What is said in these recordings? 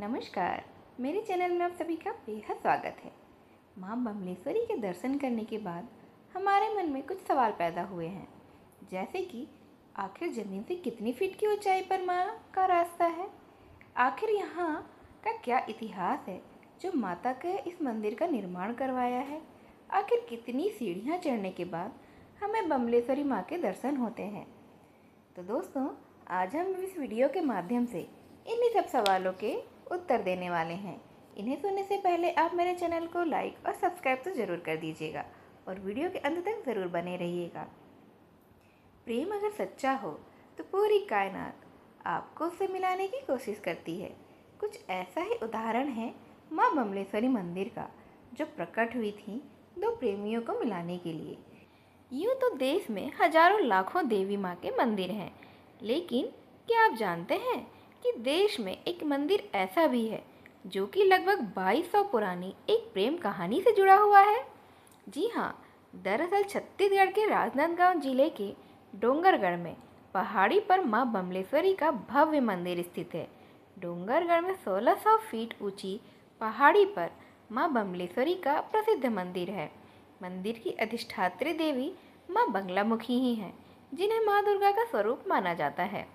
नमस्कार। मेरे चैनल में आप सभी का बेहद स्वागत है। माँ बमलेश्वरी के दर्शन करने के बाद हमारे मन में कुछ सवाल पैदा हुए हैं, जैसे कि आखिर ज़मीन से कितनी फीट की ऊंचाई पर माँ का रास्ता है? आखिर यहाँ का क्या इतिहास है जो माता के इस मंदिर का निर्माण करवाया है? आखिर कितनी सीढ़ियाँ चढ़ने के बाद हमें बमलेश्वरी माँ के दर्शन होते हैं? तो दोस्तों, आज हम इस वीडियो के माध्यम से इन्हीं सब सवालों के उत्तर देने वाले हैं। इन्हें सुनने से पहले आप मेरे चैनल को लाइक और सब्सक्राइब तो ज़रूर कर दीजिएगा और वीडियो के अंत तक ज़रूर बने रहिएगा। प्रेम अगर सच्चा हो तो पूरी कायनात आपको उससे मिलाने की कोशिश करती है। कुछ ऐसा ही उदाहरण है माँ बमलेश्वरी मंदिर का, जो प्रकट हुई थी दो प्रेमियों को मिलाने के लिए। यूँ तो देश में हजारों लाखों देवी माँ के मंदिर हैं, लेकिन क्या आप जानते हैं कि देश में एक मंदिर ऐसा भी है जो कि लगभग 2200 पुरानी एक प्रेम कहानी से जुड़ा हुआ है? जी हाँ, दरअसल छत्तीसगढ़ के राजनांदगांव जिले के डोंगरगढ़ में पहाड़ी पर माँ बमलेश्वरी का भव्य मंदिर स्थित है। डोंगरगढ़ में 1600 फीट ऊंची पहाड़ी पर माँ बमलेश्वरी का प्रसिद्ध मंदिर है। मंदिर की अधिष्ठात्री देवी माँ बगलामुखी ही हैं, जिन्हें माँ दुर्गा का स्वरूप माना जाता है।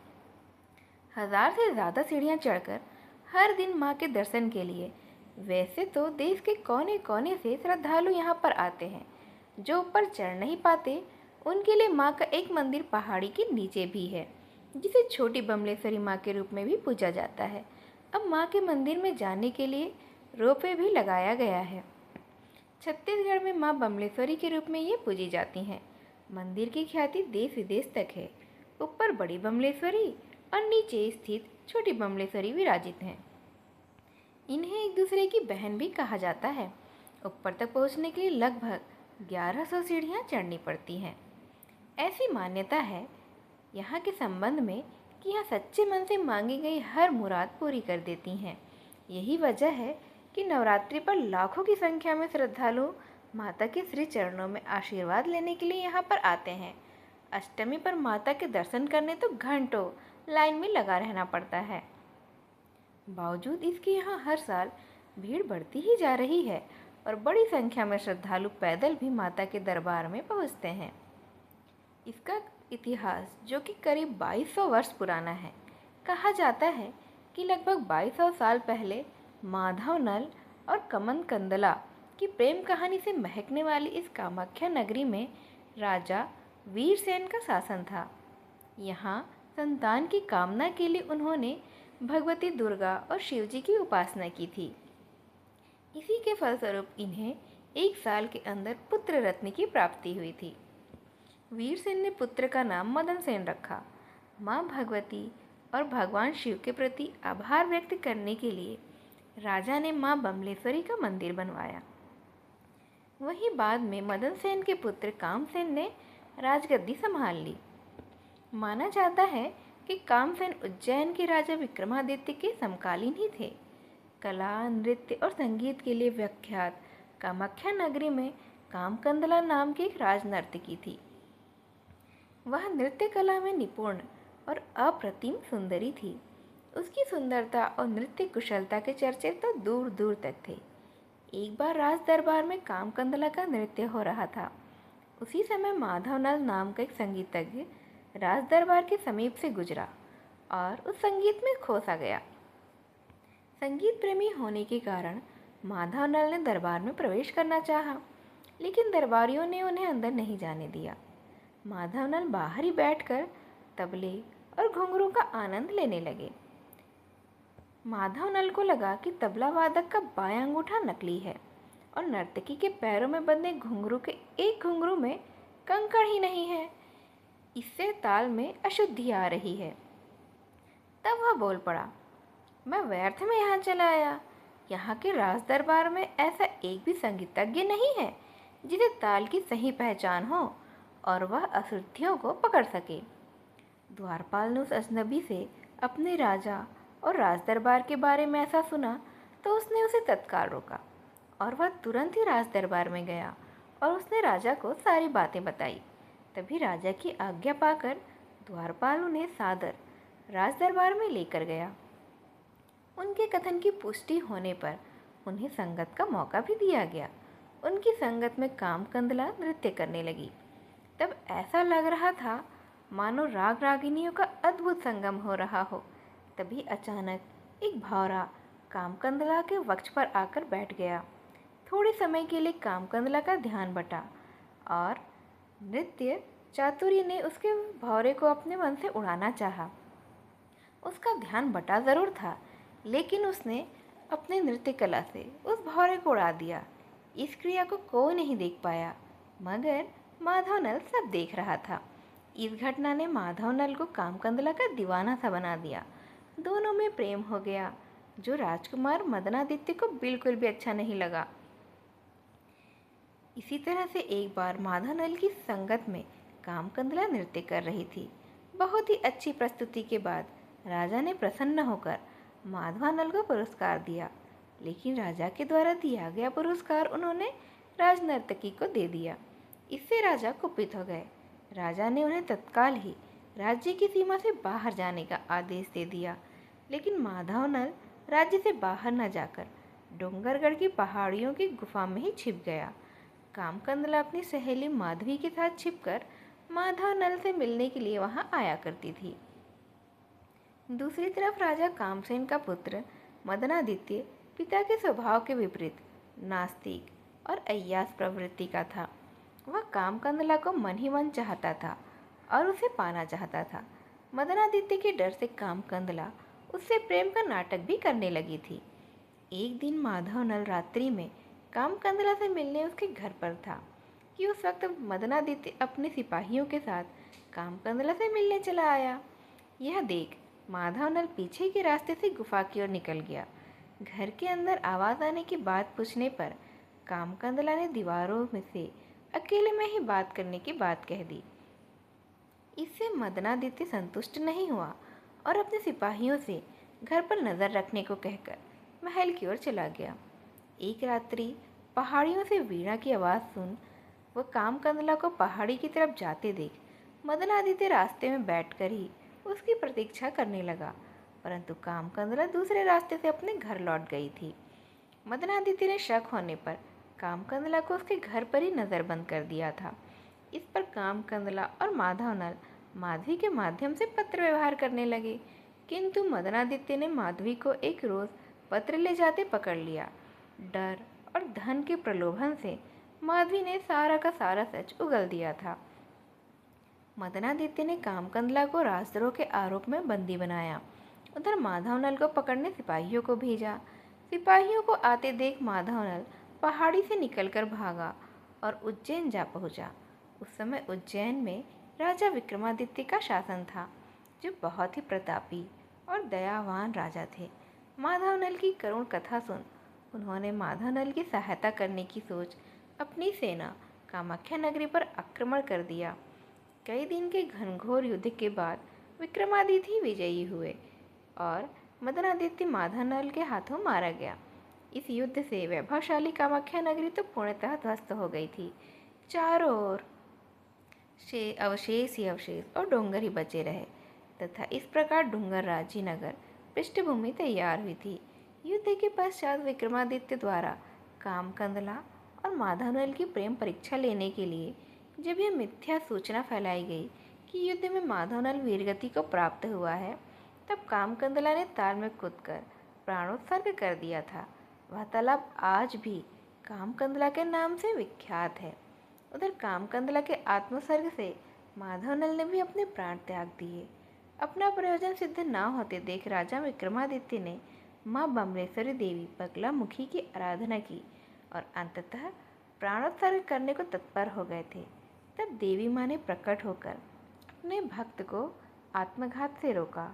1000 से ज़्यादा सीढ़ियाँ चढ़कर हर दिन माँ के दर्शन के लिए वैसे तो देश के कोने कोने से श्रद्धालु यहाँ पर आते हैं। जो ऊपर चढ़ नहीं पाते उनके लिए माँ का एक मंदिर पहाड़ी के नीचे भी है, जिसे छोटी बमलेश्वरी माँ के रूप में भी पूजा जाता है। अब माँ के मंदिर में जाने के लिए रोपवे भी लगाया गया है। छत्तीसगढ़ में माँ बमलेश्वरी के रूप में ये पूजी जाती हैं। मंदिर की ख्याति देश विदेश तक है। ऊपर बड़ी बमलेश्वरी और नीचे स्थित छोटी बमलेश्वरी विराजित हैं। इन्हें एक दूसरे की बहन भी कहा जाता है। ऊपर तक पहुंचने के लिए लगभग 1100 सीढ़ियां चढ़नी पड़ती हैं। ऐसी मान्यता है यहाँ के संबंध में कि यहाँ सच्चे मन से मांगी गई हर मुराद पूरी कर देती हैं। यही वजह है कि नवरात्रि पर लाखों की संख्या में श्रद्धालु माता के श्री चरणों में आशीर्वाद लेने के लिए यहाँ पर आते हैं। अष्टमी पर माता के दर्शन करने तो घंटों लाइन में लगा रहना पड़ता है। बावजूद इसके यहाँ हर साल भीड़ बढ़ती ही जा रही है और बड़ी संख्या में श्रद्धालु पैदल भी माता के दरबार में पहुँचते हैं। इसका इतिहास, जो कि करीब 2200 वर्ष पुराना है, कहा जाता है कि लगभग 2200 साल पहले माधव नल और कमन कंदला की प्रेम कहानी से महकने वाली इस कामाख्या नगरी में राजा वीरसेन का शासन था। यहाँ संतान की कामना के लिए उन्होंने भगवती दुर्गा और शिवजी की उपासना की थी। इसी के फलस्वरूप इन्हें एक साल के अंदर पुत्र रत्न की प्राप्ति हुई थी। वीरसेन ने पुत्र का नाम मदन सेन रखा। माँ भगवती और भगवान शिव के प्रति आभार व्यक्त करने के लिए राजा ने माँ बमलेश्वरी का मंदिर बनवाया। वहीं बाद में मदन सेन के पुत्र कामसेन ने राजगद्दी संभाल ली। माना जाता है कि कामसेन उज्जैन के राजा विक्रमादित्य के समकालीन ही थे। कला, नृत्य और संगीत के लिए विख्यात कामाख्या नगरी में कामकंदला नाम की एक राजनर्तकी थी। वह नृत्य कला में निपुण और अप्रतिम सुंदरी थी। उसकी सुंदरता और नृत्य कुशलता के चर्चे तो दूर दूर तक थे। एक बार राज दरबार में कामकंदला का नृत्य हो रहा था। उसी समय माधवनल नाम का एक संगीतज्ञ राज दरबार के समीप से गुजरा और उस संगीत में खो सा गया। संगीत प्रेमी होने के कारण माधवनल ने दरबार में प्रवेश करना चाहा, लेकिन दरबारियों ने उन्हें अंदर नहीं जाने दिया। माधवनल बाहर ही बैठकर तबले और घुंघरू का आनंद लेने लगे। माधवनल को लगा कि तबला वादक का बायां अंगूठा नकली है और नर्तकी के पैरों में बंधे घुंघरू के एक घुंघरू में कंकड़ ही नहीं है। इससे ताल में अशुद्धि आ रही है। तब वह बोल पड़ा, मैं व्यर्थ में यहाँ चला आया। यहाँ के राज दरबार में ऐसा एक भी संगीतज्ञ नहीं है जिसे ताल की सही पहचान हो और वह अशुद्धियों को पकड़ सके। द्वारपाल ने उस अजनबी से अपने राजा और राज दरबार के बारे में ऐसा सुना तो उसने उसे तत्काल रोका और वह तुरंत ही राज दरबार में गया और उसने राजा को सारी बातें बताई। तभी राजा की आज्ञा पाकर द्वारपाल उन्हें सादर राज दरबार में लेकर गया। उनके कथन की पुष्टि होने पर उन्हें संगत का मौका भी दिया गया। उनकी संगत में कामकंदला नृत्य करने लगी। तब ऐसा लग रहा था मानो राग रागिनियों का अद्भुत संगम हो रहा हो। तभी अचानक एक भौरा कामकंदला के वक्ष पर आकर बैठ गया। थोड़े समय के लिए कामकंदला का ध्यान बटा और नृत्य चातुर्य ने उसके भौरे को अपने मन से उड़ाना चाहा। उसका ध्यान बटा जरूर था, लेकिन उसने अपने नृत्य कला से उस भौरे को उड़ा दिया। इस क्रिया को कोई नहीं देख पाया, मगर माधवनल सब देख रहा था। इस घटना ने माधवनल को कामकंदला का दीवाना सा बना दिया। दोनों में प्रेम हो गया, जो राजकुमार मदनादित्य को बिल्कुल भी अच्छा नहीं लगा। इसी तरह से एक बार माधवनल की संगत में कामकंदला नृत्य कर रही थी। बहुत ही अच्छी प्रस्तुति के बाद राजा ने प्रसन्न होकर माधवानल को पुरस्कार दिया, लेकिन राजा के द्वारा दिया गया पुरस्कार उन्होंने राजनर्तकी को दे दिया। इससे राजा कुपित हो गए। राजा ने उन्हें तत्काल ही राज्य की सीमा से बाहर जाने का आदेश दे दिया, लेकिन माधवनल राज्य से बाहर न जाकर डोंगरगढ़ की पहाड़ियों की गुफा में ही छिप गया। कामकंदला अपनी सहेली माधवी के साथ छिपकर माधवनल से मिलने के लिए वहां आया करती थी। दूसरी तरफ राजा कामसेन का पुत्र मदनादित्य पिता के स्वभाव के विपरीत नास्तिक और अय्यास प्रवृत्ति का था। वह कामकंदला को मन ही मन चाहता था और उसे पाना चाहता था। मदनादित्य के डर से कामकंदला उससे प्रेम का नाटक भी करने लगी थी। एक दिन माधवनल रात्रि में कामकंदला से मिलने उसके घर पर था कि उस वक्त मदनादित्य अपने सिपाहियों के साथ कामकंदला से मिलने चला आया। यह देख माधवनल पीछे के रास्ते से गुफा की ओर निकल गया। घर के अंदर आवाज आने की बात पूछने पर कामकंदला ने दीवारों में से अकेले में ही बात करने की बात कह दी। इससे मदनादित्य संतुष्ट नहीं हुआ और अपने सिपाहियों से घर पर नजर रखने को कहकर महल की ओर चला गया। एक रात्रि पहाड़ियों से वीणा की आवाज़ सुन वह कामकंदला को पहाड़ी की तरफ जाते देख मदनादित्य रास्ते में बैठकर ही उसकी प्रतीक्षा करने लगा, परंतु कामकंदला दूसरे रास्ते से अपने घर लौट गई थी। मदनादित्य ने शक होने पर कामकंदला को उसके घर पर ही नज़रबंद कर दिया था। इस पर कामकंदला और माधवनल माधवी के माध्यम से पत्र व्यवहार करने लगे, किंतु मदनादित्य ने माधवी को एक रोज़ पत्र ले जाते पकड़ लिया। डर और धन के प्रलोभन से माधवी ने सारा का सारा सच उगल दिया था। मदनादित्य ने कामकंदला को राजद्रोह के आरोप में बंदी बनाया। उधर माधवनल को पकड़ने सिपाहियों को भेजा। सिपाहियों को आते देख माधवनल पहाड़ी से निकलकर भागा और उज्जैन जा पहुंचा। उस समय उज्जैन में राजा विक्रमादित्य का शासन था, जो बहुत ही प्रतापी और दयावान राजा थे। माधवनल की करुण कथा सुन उन्होंने माधवनल की सहायता करने की सोच अपनी सेना कामाख्या नगरी पर आक्रमण कर दिया। कई दिन के घनघोर युद्ध के बाद विक्रमादित्य विजयी हुए और मदनादित्य माधवनल के हाथों मारा गया। इस युद्ध से वैभवशाली कामाख्या नगरी तो पूर्णतः ध्वस्त हो गई थी। चारों ओर अवशेष ही अवशेष और डोंगर ही बचे रहे तथा इस प्रकार डूंगर राजी नगर पृष्ठभूमि तैयार हुई थी। युद्ध के पश्चात विक्रमादित्य द्वारा कामकंदला और माधवनल की प्रेम परीक्षा लेने के लिए जब यह मिथ्या सूचना फैलाई गई कि युद्ध में माधवनल वीरगति को प्राप्त हुआ है, तब कामकंदला ने ताल में कूदकर प्राणोत्सर्ग कर दिया था। वह तालाब आज भी कामकंदला के नाम से विख्यात है। उधर कामकंदला के आत्मसर्ग से माधवनल ने भी अपने प्राण त्याग दिए। अपना प्रयोजन सिद्ध न होते देख राजा विक्रमादित्य ने माँ बमलेश्वरी देवी बगलामुखी की आराधना की और अंततः प्राणोत्सर्ग करने को तत्पर हो गए थे। तब देवी माँ ने प्रकट होकर अपने भक्त को आत्मघात से रोका।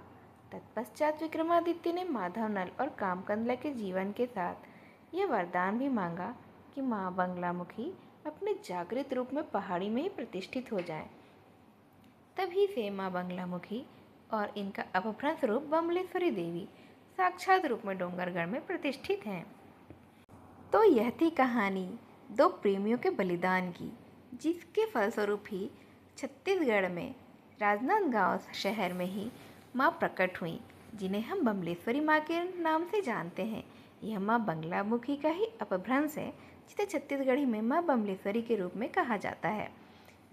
तत्पश्चात विक्रमादित्य ने माधवनल और कामकंदला के जीवन के साथ यह वरदान भी मांगा कि माँ बगलामुखी अपने जागृत रूप में पहाड़ी में ही प्रतिष्ठित हो जाए। तभी से माँ बगलामुखी और इनका अपभ्रंश रूप बमलेश्वरी देवी साक्षात रूप में डोंगरगढ़ में प्रतिष्ठित हैं। तो यह थी कहानी दो प्रेमियों के बलिदान की, जिसके फलस्वरूप ही छत्तीसगढ़ में राजनांदगांव शहर में ही माँ प्रकट हुई। जिन्हें हम बमलेश्वरी माँ के नाम से जानते हैं। यह माँ बंगलामुखी का ही अपभ्रंश है, जिसे छत्तीसगढ़ी में माँ बमलेश्वरी के रूप में कहा जाता है।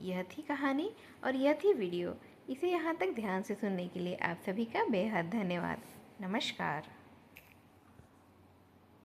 यह थी कहानी और यह थी वीडियो। इसे यहाँ तक ध्यान से सुनने के लिए आप सभी का बेहद धन्यवाद। नमस्कार।